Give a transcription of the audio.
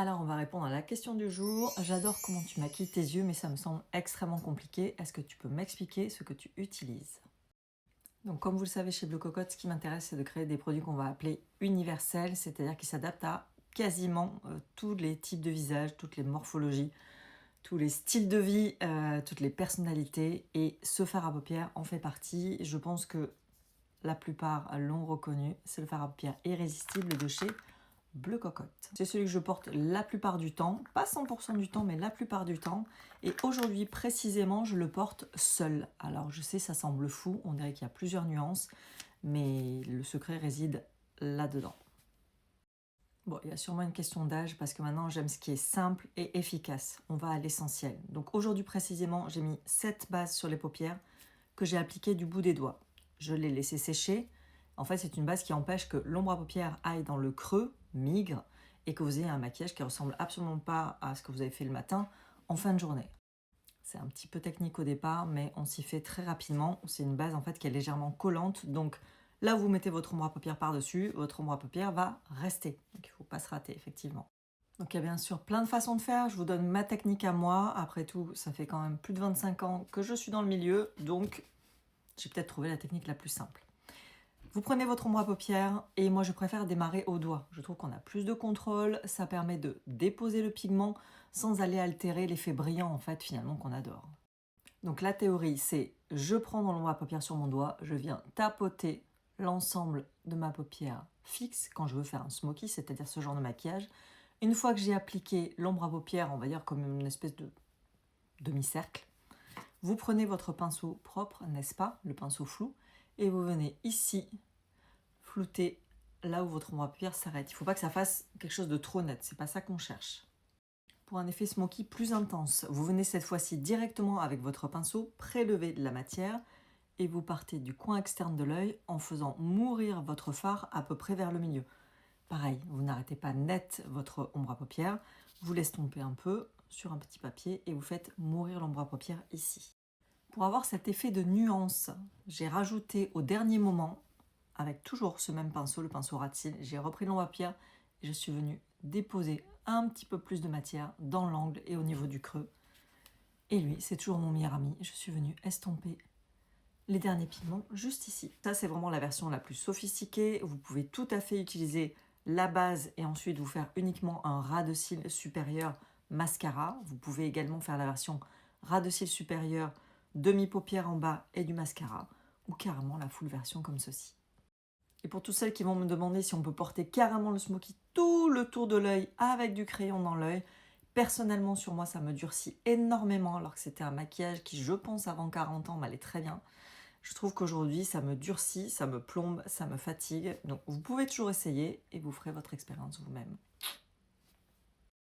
Alors, on va répondre à la question du jour. J'adore comment tu maquilles tes yeux, mais ça me semble extrêmement compliqué. Est-ce que tu peux m'expliquer ce que tu utilises? Donc, comme vous le savez, chez Bleu Cocotte, ce qui m'intéresse, c'est de créer des produits qu'on va appeler universels, c'est-à-dire qui s'adaptent à quasiment tous les types de visages, toutes les morphologies, tous les styles de vie, toutes les personnalités. Et ce fard à paupières en fait partie. Je pense que la plupart l'ont reconnu. C'est le fard à paupières irrésistible de chez Bleu Cocotte. C'est celui que je porte la plupart du temps, pas 100% du temps, mais la plupart du temps. Et aujourd'hui, précisément, je le porte seul. Alors, je sais, ça semble fou, on dirait qu'il y a plusieurs nuances, mais le secret réside là-dedans. Bon, il y a sûrement une question d'âge, parce que maintenant, j'aime ce qui est simple et efficace. On va à l'essentiel. Donc, aujourd'hui, précisément, j'ai mis 7 bases sur les paupières que j'ai appliquées du bout des doigts. Je l'ai laissé sécher. En fait, c'est une base qui empêche que l'ombre à paupières aille dans le creux, migre, et que vous ayez un maquillage qui ne ressemble absolument pas à ce que vous avez fait le matin en fin de journée. C'est un petit peu technique au départ, mais on s'y fait très rapidement. C'est une base en fait qui est légèrement collante, donc là où vous mettez votre ombre à paupières par-dessus, votre ombre à paupières va rester. Donc il ne faut pas se rater, effectivement. Donc il y a bien sûr plein de façons de faire, je vous donne ma technique à moi. Après tout, ça fait quand même plus de 25 ans que je suis dans le milieu, donc j'ai peut-être trouvé la technique la plus simple. Vous prenez votre ombre à paupières et moi je préfère démarrer au doigt. Je trouve qu'on a plus de contrôle, ça permet de déposer le pigment sans aller altérer l'effet brillant en fait finalement qu'on adore. Donc la théorie c'est je prends mon ombre à paupières sur mon doigt, je viens tapoter l'ensemble de ma paupière fixe quand je veux faire un smoky, c'est-à-dire ce genre de maquillage. Une fois que j'ai appliqué l'ombre à paupières, on va dire comme une espèce de demi-cercle, vous prenez votre pinceau propre, n'est-ce pas, le pinceau flou, et vous venez ici flouter là où votre ombre à paupières s'arrête. Il ne faut pas que ça fasse quelque chose de trop net, c'est pas ça qu'on cherche. Pour un effet smoky plus intense, vous venez cette fois-ci directement avec votre pinceau prélever de la matière et vous partez du coin externe de l'œil en faisant mourir votre fard à peu près vers le milieu. Pareil, vous n'arrêtez pas net votre ombre à paupières, vous l'estompez un peu sur un petit papier et vous faites mourir l'ombre à paupières ici. Pour avoir cet effet de nuance, j'ai rajouté au dernier moment, avec toujours ce même pinceau, le pinceau rat de cils, j'ai repris l'ombre à paupières et je suis venue déposer un petit peu plus de matière dans l'angle et au niveau du creux. Et lui, c'est toujours mon meilleur ami, je suis venue estomper les derniers pigments juste ici. Ça, c'est vraiment la version la plus sophistiquée. Vous pouvez tout à fait utiliser la base et ensuite vous faire uniquement un ras de cils supérieur mascara. Vous pouvez également faire la version ras de cils supérieur, demi-paupière en bas et du mascara, ou carrément la full version comme ceci. Et pour tous celles qui vont me demander si on peut porter carrément le smoky tout le tour de l'œil avec du crayon dans l'œil, personnellement sur moi ça me durcit énormément alors que c'était un maquillage qui je pense avant 40 ans m'allait très bien. Je trouve qu'aujourd'hui ça me durcit, ça me plombe, ça me fatigue. Donc vous pouvez toujours essayer et vous ferez votre expérience vous-même.